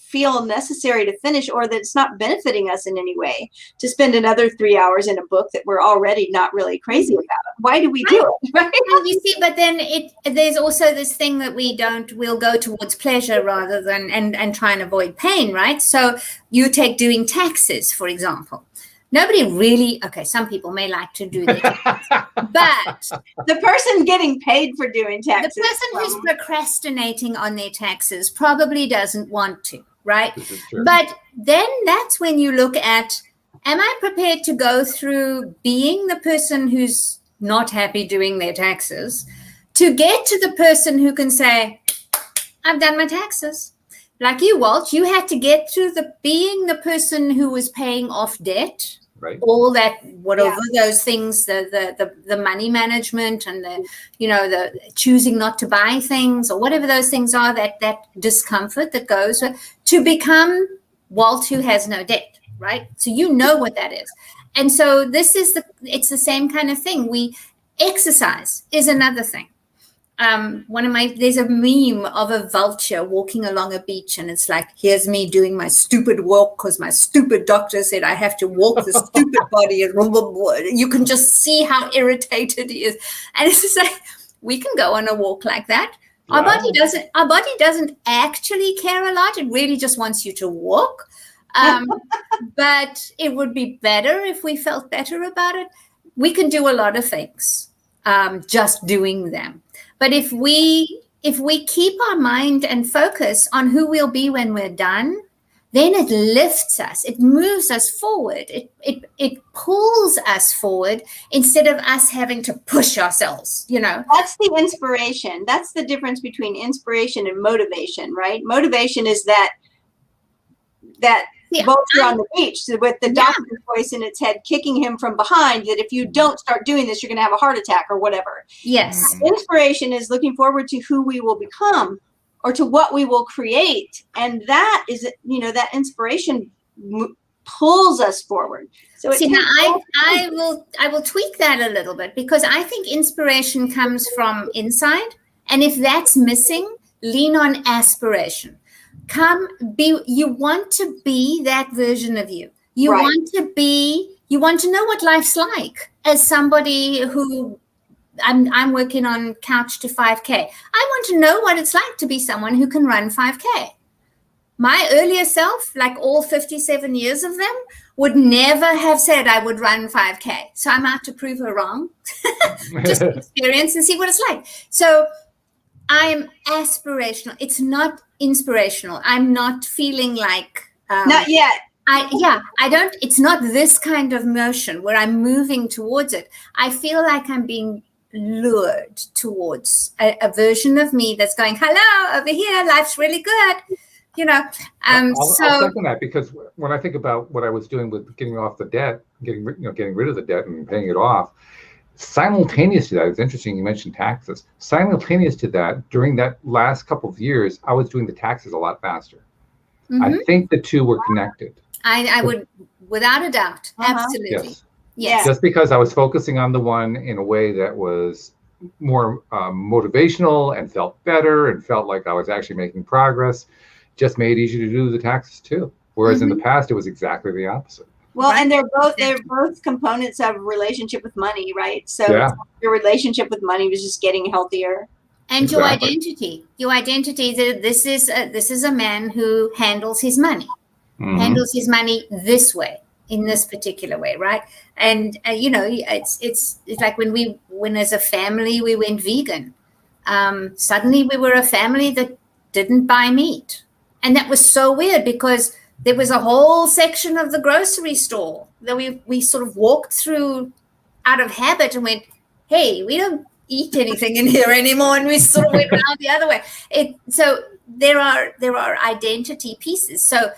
feel necessary to finish, or that it's not benefiting us in any way to spend another 3 hours in a book that we're already not really crazy about. Why do we do it? Right? And you see, but then there's also this thing that we'll go towards pleasure rather than and try and avoid pain, right? So you take doing taxes, for example. Nobody really, okay, some people may like to do that, but the person getting paid for doing taxes, the person who's procrastinating on their taxes probably doesn't want to, right? But then that's when you look at, am I prepared to go through being the person who's not happy doing their taxes to get to the person who can say, I've done my taxes. Like you, Walt, you had to get through being the person who was paying off debt, right? All that, whatever those things, the money management and the choosing not to buy things or whatever those things are, that discomfort that goes to become Walt who has no debt, right? So you know what that is. And so it's the same kind of thing. Exercise is another thing. There's a meme of a vulture walking along a beach, and it's like, here's me doing my stupid walk because my stupid doctor said I have to walk the stupid body, and you can just see how irritated he is. And it's just like, we can go on a walk like that. Our body doesn't actually care a lot. It really just wants you to walk. But it would be better if we felt better about it. We can do a lot of things, just doing them. But if we keep our mind and focus on who we'll be when we're done, then it lifts us. It moves us forward. It pulls us forward instead of us having to push ourselves, That's the inspiration. That's the difference between inspiration and motivation, right? Motivation is that vulture on the beach with the doctor's voice in its head kicking him from behind, that if you don't start doing this, you're going to have a heart attack or whatever. Yes. Inspiration is looking forward to who we will become or to what we will create. And that is, that inspiration pulls us forward. So I will tweak that a little bit, because I think inspiration comes from inside. And if that's missing, lean on aspiration. You want to be that version of you. You want to know what life's like as somebody who I'm working on Couch to 5K. I want to know what it's like to be someone who can run 5K. My earlier self, like all 57 years of them, would never have said I would run 5K. So I'm out to prove her wrong. Just experience and see what it's like. So I'm aspirational. It's not inspirational. I'm not feeling like not yet. It's not this kind of motion where I'm moving towards it. I feel like I'm being lured towards a version of me that's going, hello, over here, life's really good. I'll second that, because when I think about what I was doing with getting off the debt, getting rid of the debt and paying it off, simultaneous to that, it's interesting you mentioned taxes. Simultaneous to that, during that last couple of years, I was doing the taxes a lot faster. Mm-hmm. I think the two were connected. I would, without a doubt, absolutely. Yes. Just because I was focusing on the one in a way that was more motivational and felt better and felt like I was actually making progress, just made it easier to do the taxes too. Whereas in the past, it was exactly the opposite. Well, and they're both components of relationship with money, right? So your relationship with money was just getting healthier. And your identity, that this is a man who handles his money, handles his money this way, in this particular way, right? And it's like when as a family we went vegan. Suddenly we were a family that didn't buy meat, and that was so weird because there was a whole section of the grocery store that we sort of walked through out of habit and went, hey, we don't eat anything in here anymore. And we sort of went around the other way. So there are identity pieces. So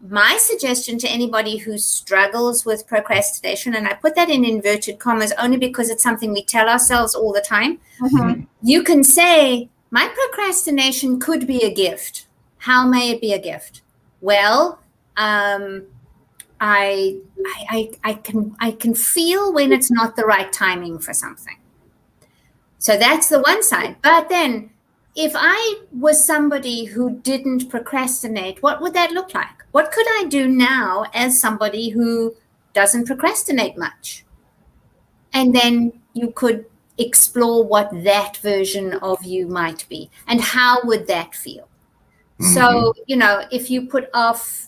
my suggestion to anybody who struggles with procrastination, and I put that in inverted commas only because it's something we tell ourselves all the time. Mm-hmm. You can say, my procrastination could be a gift. How may it be a gift? Well, I can feel when it's not the right timing for something. So that's the one side. But then if I was somebody who didn't procrastinate, what would that look like? What could I do now as somebody who doesn't procrastinate much? And then you could explore what that version of you might be and how would that feel. So, if you put off,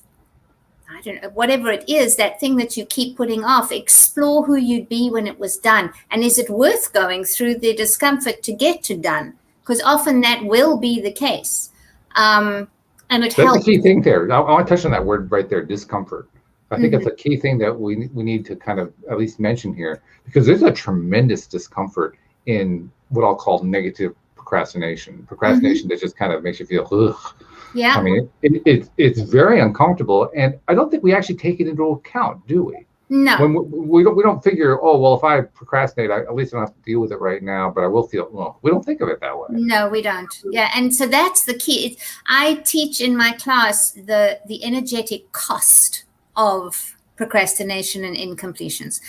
I don't know, whatever it is, that thing that you keep putting off, explore who you'd be when it was done. And is it worth going through the discomfort to get to done? Because often that will be the case. And it That's helps. the key thing there. I want to touch on that word right there, discomfort. I think it's a key thing that we need to kind of at least mention here, because there's a tremendous discomfort in what I'll call negative procrastination. Procrastination that just kind of makes you feel, ugh. Yeah. I mean, it's very uncomfortable, and I don't think we actually take it into account, do we? No. When we don't figure, oh well, if I procrastinate, at least I don't have to deal with it right now, but I will feel. Well, we don't think of it that way. No, we don't. Yeah, and so that's the key. I teach in my class the energetic cost of procrastination and incompletions.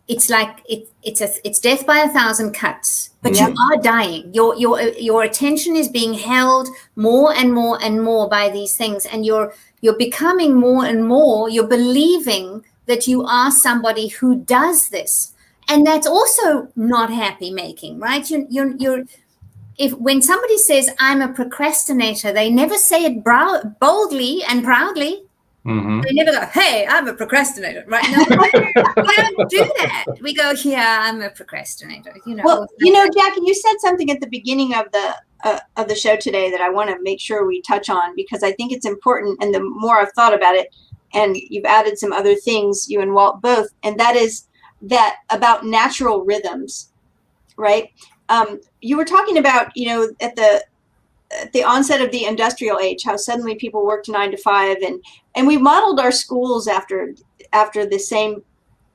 It's like it's death by 1,000 cuts, but you are dying. Your attention is being held more and more and more by these things, and you're becoming more and more. You're believing that you are somebody who does this, and that's also not happy making, right? When somebody says I'm a procrastinator, they never say it boldly and proudly. Mm-hmm. They never go, hey, I'm a procrastinator, right? No, we don't do that. We go, yeah, I'm a procrastinator. Well, Jackie, you said something at the beginning of the show today that I want to make sure we touch on, because I think it's important. And the more I've thought about it, and you've added some other things, you and Walt both, and that is that about natural rhythms, right? You were talking about, at the onset of the industrial age, how suddenly people worked 9 to 5, and we modeled our schools after the same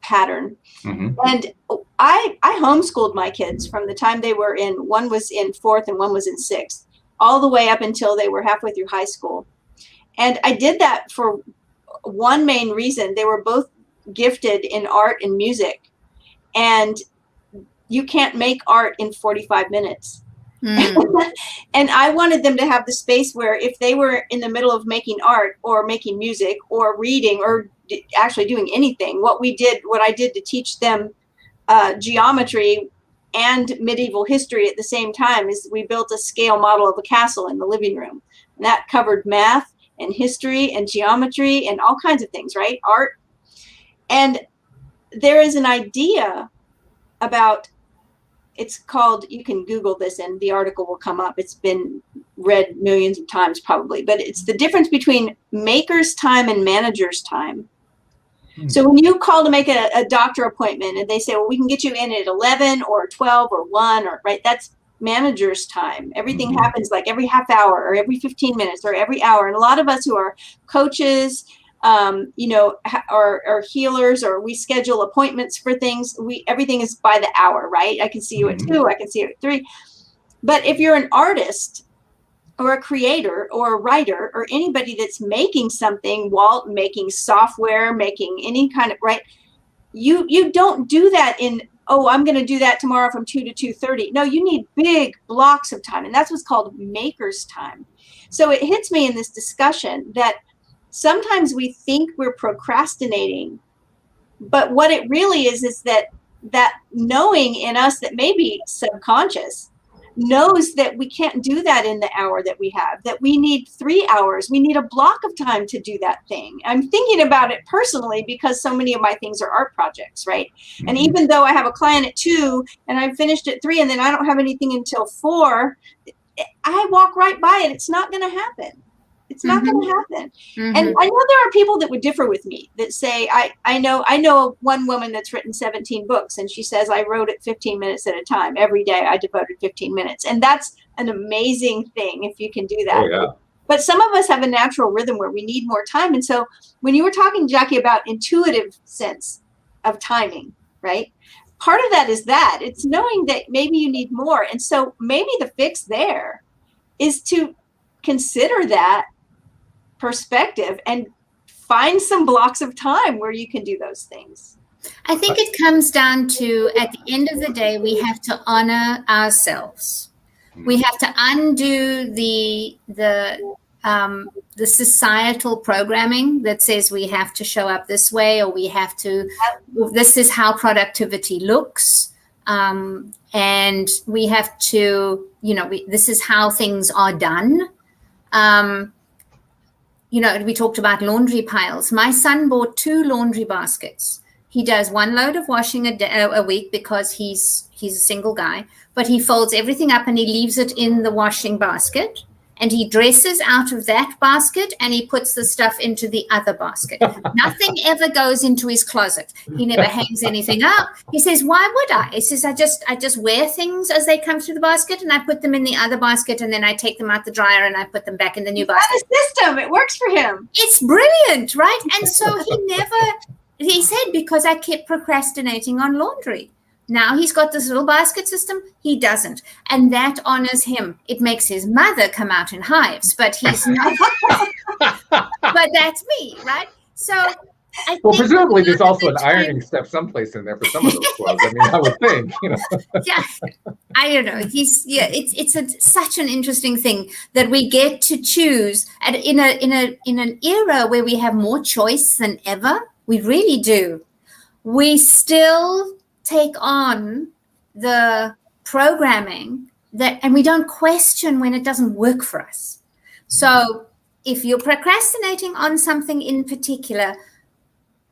pattern. Mm-hmm. And I homeschooled my kids from the time they were one was in 4th and one was in 6th, all the way up until they were halfway through high school. And I did that for one main reason. They were both gifted in art and music, and you can't make art in 45 minutes. And I wanted them to have the space where if they were in the middle of making art or making music or reading or actually doing anything, what I did to teach them geometry and medieval history at the same time is we built a scale model of a castle in the living room. And that covered math and history and geometry and all kinds of things, right? Art. And there is an idea about, it's called, you can Google this and the article will come up. It's been read millions of times probably, but it's the difference between maker's time and manager's time. So when you call to make a doctor appointment and they say, well, we can get you in at 11 or 12 or 1, or right, that's manager's time. Everything happens like every half hour or every 15 minutes or every hour. And a lot of us who are coaches, or healers, or we schedule appointments for things. Everything is by the hour, right? I can see you at 2, I can see you at 3. But if you're an artist or a creator or a writer or anybody that's making something, Walt, making software, making any kind of, right? You don't do that in, I'm going to do that tomorrow from 2 to 2:30. No, you need big blocks of time. And that's what's called maker's time. So it hits me in this discussion that sometimes we think we're procrastinating, but what it really is that knowing in us that maybe subconscious knows that we can't do that in the hour that we have, that we need 3 hours. We need a block of time to do that thing. I'm thinking about it personally because so many of my things are art projects, right? Mm-hmm. And even though I have a client at 2 and I'm finished at 3 and then I don't have anything until 4, I walk right by it. It's not going to happen. It's not going to happen. Mm-hmm. And I know there are people that would differ with me that say, I know one woman that's written 17 books and she says, I wrote it 15 minutes at a time. Every day I devoted 15 minutes. And that's an amazing thing if you can do that. Oh, yeah. But some of us have a natural rhythm where we need more time. And so when you were talking, Jackie, about intuitive sense of timing, right? Part of that is that it's knowing that maybe you need more. And so maybe the fix there is to consider that perspective and find some blocks of time where you can do those things. I think it comes down to, at the end of the day, we have to honor ourselves. We have to undo the societal programming that says we have to show up this way, or we have to, this is how productivity looks. And we have to, this is how things are done. We talked about laundry piles. My son bought 2 laundry baskets. He does 1 load of washing a week because he's a single guy, but he folds everything up and he leaves it in the washing basket, and he dresses out of that basket and he puts the stuff into the other basket. Nothing ever goes into his closet. He never hangs anything up. He says, why would I? He says, I just wear things as they come through the basket, and I put them in the other basket, and then I take them out the dryer and I put them back in the new basket. That's a system. It works for him. It's brilliant, right? And so he said, because I kept procrastinating on laundry. Now he's got this little basket system. He doesn't. And that honors him. It makes his mother come out in hives, but he's not. But that's me, right? So presumably there's also an ironing step someplace in there for some of those clothes. I mean, I would think, Yeah, I don't know. It's such an interesting thing that we get to choose in an era where we have more choice than ever. We really do. We still take on the programming and we don't question when it doesn't work for us. So if you're procrastinating on something in particular,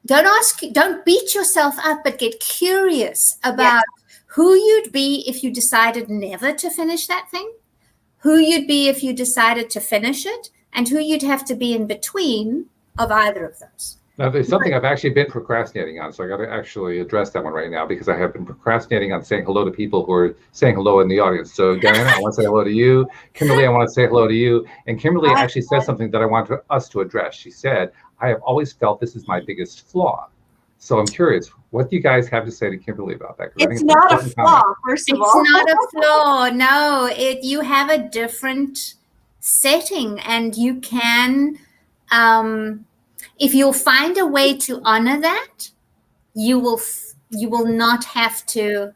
don't beat yourself up, but get curious about who you'd be if you decided never to finish that thing, who you'd be if you decided to finish it, and who you'd have to be in between of either of those. Now, there's something I've actually been procrastinating on, so I got to actually address that one right now, because I have been procrastinating on saying hello to people who are saying hello in the audience. So, Diana, I want to say hello to you. Kimberly, I want to say hello to you. And Kimberly actually said something that I want us to address. She said, I have always felt this is my biggest flaw. So I'm curious, what do you guys have to say to Kimberly about that? It's not a flaw, first of all. It's not a flaw. No, you have a different setting, and you can... if you'll find a way to honor that, you will not have to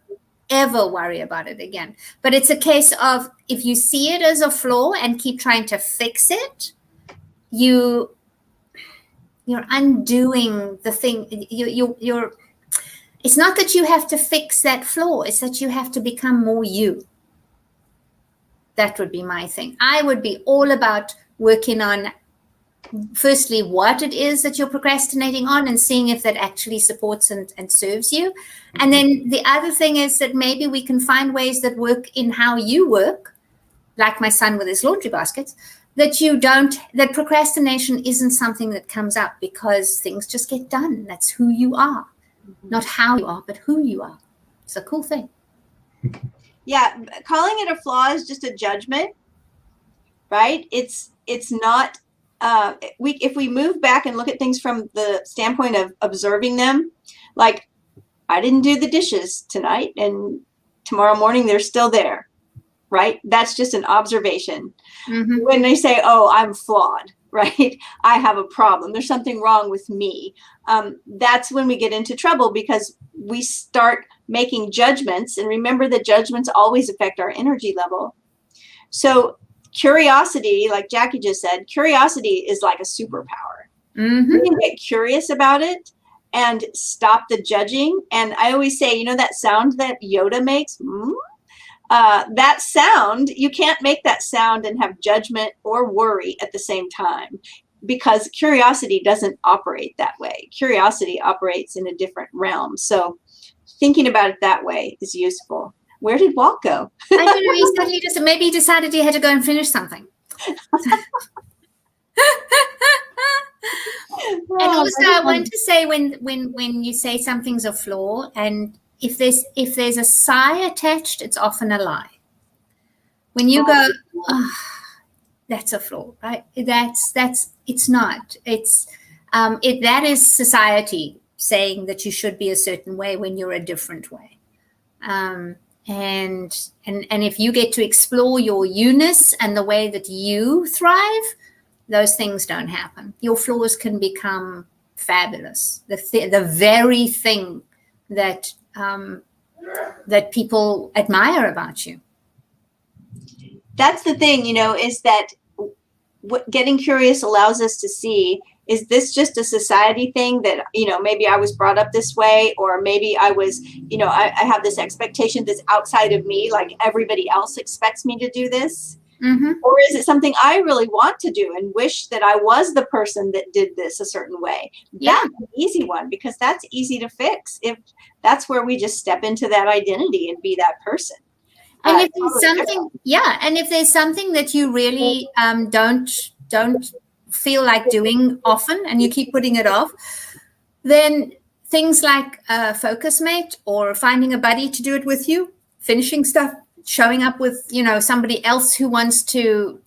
ever worry about it again. But it's a case of, if you see it as a flaw and keep trying to fix it, you're undoing the thing. You're. It's not that you have to fix that flaw. It's that you have to become more you. That would be my thing. I would be all about working on, firstly, what it is that you're procrastinating on, and seeing if that actually supports and serves you. And then the other thing is that maybe we can find ways that work in how you work, like my son with his laundry baskets, that procrastination isn't something that comes up because things just get done. That's who you are, not how you are, but who you are. It's a cool thing. Yeah, calling it a flaw is just a judgment, right? It's not. If we move back and look at things from the standpoint of observing them, like, I didn't do the dishes tonight, and tomorrow morning they're still there, right? That's just an observation. Mm-hmm. When they say, oh, I'm flawed, right? I have a problem. There's something wrong with me. That's when we get into trouble, because we start making judgments. And remember that judgments always affect our energy level. So curiosity, like Jackie just said, curiosity is like a superpower. Mm-hmm. You can get curious about it and stop the judging. And I always say, that sound that Yoda makes, that sound, you can't make that sound and have judgment or worry at the same time, because curiosity doesn't operate that way. Curiosity operates in a different realm. So thinking about it that way is useful. Where did Walt go? I don't know. He said maybe he decided he had to go and finish something. And also, I want to say, when you say something's a flaw, and if there's a sigh attached, it's often a lie. When you go, that's a flaw, right? It's not. That is society saying that you should be a certain way when you're a different way. And if you get to explore your you-ness and the way that you thrive, those things don't happen. Your flaws can become fabulous. The very thing that people admire about you. that's the thing, is that what getting curious allows us to see, is this just a society thing that, maybe I was brought up this way, or maybe I was, I have this expectation that's outside of me, like everybody else expects me to do this. Mm-hmm. Or is it something I really want to do and wish that I was the person that did this a certain way? Yeah. That's an easy one, because that's easy to fix. If that's where we just step into that identity and be that person. And if there's something, and if there's something that you really don't feel like doing often, and you keep putting it off, then things like focus mate, or finding a buddy to do it with you, finishing stuff, showing up with, somebody else who wants to.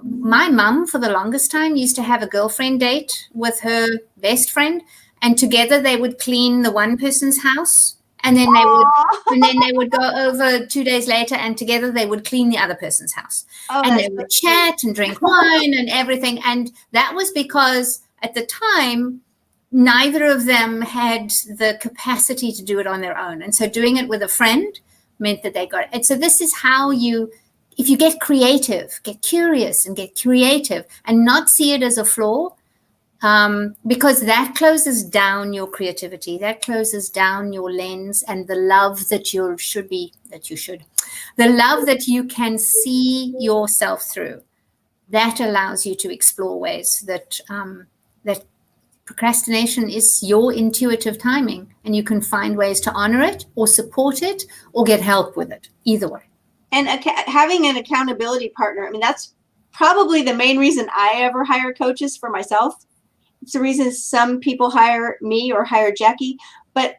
My mum, for the longest time, used to have a girlfriend date with her best friend, and together they would clean the one person's house. And then they would go over 2 days later, and together they would clean the other person's house. And they would chat and drink wine and everything. And that was because at the time, neither of them had the capacity to do it on their own. And so doing it with a friend meant that they got it. And so this is how if you get creative, get curious and get creative, and not see it as a flaw, because that closes down your creativity, that closes down your lens, and the love that the love that you can see yourself through, that allows you to explore ways that procrastination is your intuitive timing, and you can find ways to honor it or support it or get help with it, either way. And having an accountability partner, that's probably the main reason I ever hire coaches for myself. It's the reason some people hire me or hire Jackie, but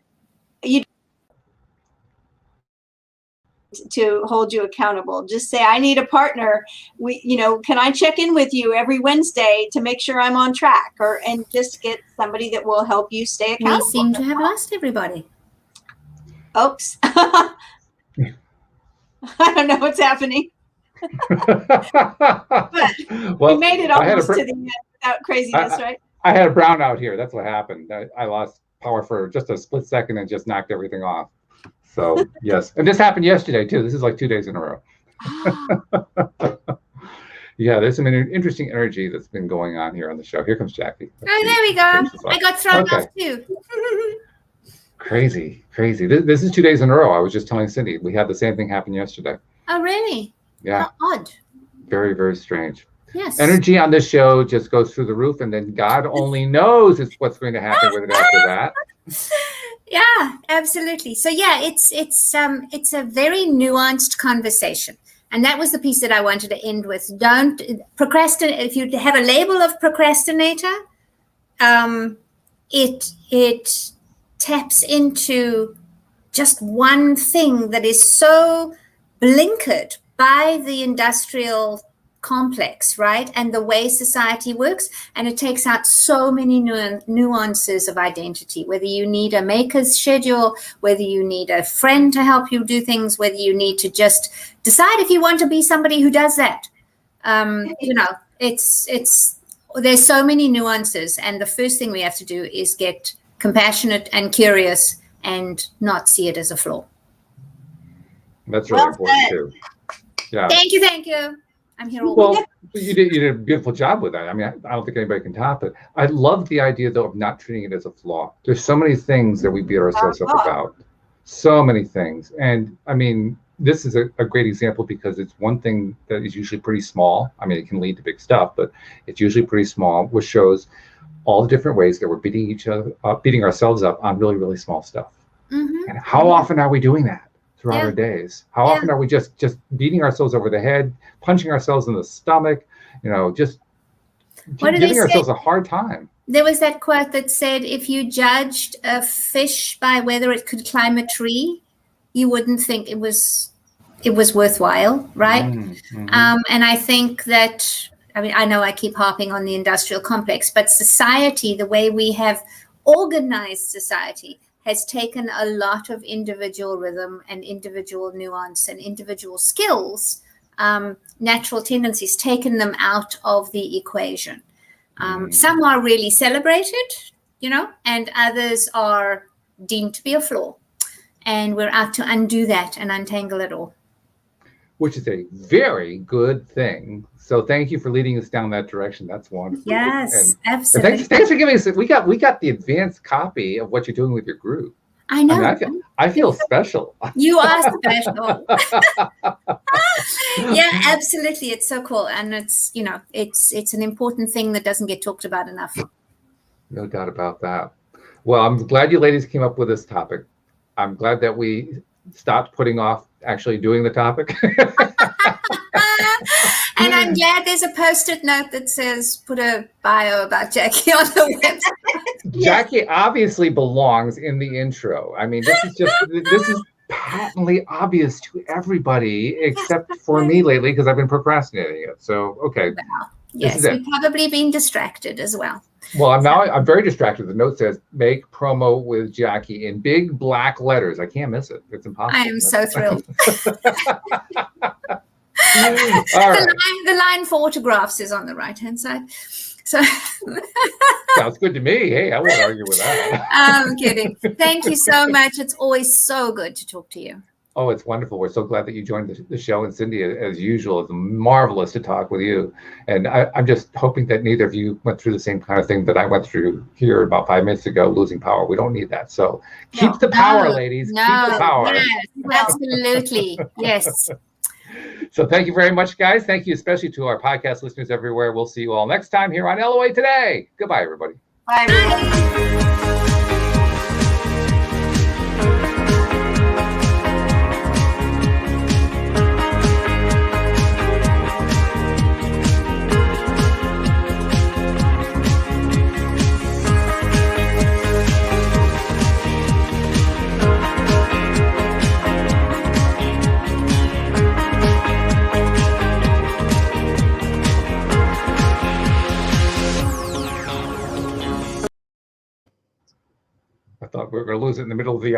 to hold you accountable. Just say, I need a partner. Can I check in with you every Wednesday to make sure I'm on track, and just get somebody that will help you stay accountable. We seem to have lost everybody. Oops. I don't know what's happening. But we made it almost to the end without craziness, right? I had a brownout here. That's what happened. I lost power for just a split second and just knocked everything off. So, yes. And this happened yesterday, too. This is like 2 days in a row. Yeah, there's some interesting energy that's been going on here on the show. Here comes Jackie. Oh, there we go. I got thrown off, too. Crazy. This is 2 days in a row. I was just telling Cindy, we had the same thing happen yesterday. Oh, really? Yeah. How odd. Very, very strange. Yes. Energy on this show just goes through the roof, and then God only knows what's going to happen with it after that. Yeah, absolutely. So yeah, it's a very nuanced conversation, and that was the piece that I wanted to end with. Don't procrastinate. If you have a label of procrastinator, it taps into just one thing that is so blinkered by the industrial complex, right? And the way society works. And it takes out so many nuances of identity, whether you need a maker's schedule, whether you need a friend to help you do things, whether you need to just decide if you want to be somebody who does that. There's so many nuances. And the first thing we have to do is get compassionate and curious and not see it as a flaw. That's really important too. Yeah. Thank you. I'm here all well, week. you did a beautiful job with that. I don't think anybody can top it. I love the idea, though, of not treating it as a flaw. There's so many things that we beat ourselves up about. So many things. And this is a great example because it's one thing that is usually pretty small. It can lead to big stuff, but it's usually pretty small, which shows all the different ways that we're beating ourselves up on really, really small stuff. Mm-hmm. And how often are we doing that throughout our days? How often are we just beating ourselves over the head, punching ourselves in the stomach, just giving ourselves a hard time? There was that quote that said, if you judged a fish by whether it could climb a tree, you wouldn't think it was worthwhile, right? Mm-hmm. And I think that, I know I keep harping on the industrial complex, but society, the way we have organized society, has taken a lot of individual rhythm and individual nuance and individual skills, natural tendencies, taken them out of the equation. Some are really celebrated, and others are deemed to be a flaw. And we're out to undo that and untangle it all. which is a very good thing. So thank you for leading us down that direction. That's wonderful. Yes, and absolutely. Thanks for giving us. We got the advanced copy of what you're doing with your group. I know. I feel special. You are special. Yeah, absolutely. It's so cool. And it's, it's an important thing that doesn't get talked about enough. No doubt about that. Well, I'm glad you ladies came up with this topic. I'm glad that we stopped putting off actually doing the topic. And I'm glad there's a post-it note that says, put a bio about Jackie on the website. Jackie obviously belongs in the intro. I mean, this is patently obvious to everybody except for me lately because I've been procrastinating it. So, okay. Wow. Yes, we've probably been distracted as well. Well, I'm very distracted. The note says, make promo with Jackie in big black letters. I can't miss it. It's impossible. I am so thrilled. All right. The line for autographs is on the right-hand side. So sounds good to me. Hey, I won't argue with that. I'm kidding. Thank you so much. It's always so good to talk to you. Oh, it's wonderful. We're so glad that you joined the show. And Cindy, as usual, it's marvelous to talk with you. And I'm just hoping that neither of you went through the same kind of thing that I went through here about 5 minutes ago, losing power. We don't need that. So keep the power, ladies. No, keep the power. Yes, absolutely. Yes. So thank you very much, guys. Thank you especially to our podcast listeners everywhere. We'll see you all next time here on LOA Today. Goodbye, everybody. Bye, everybody. I thought we were going to lose it in the middle of the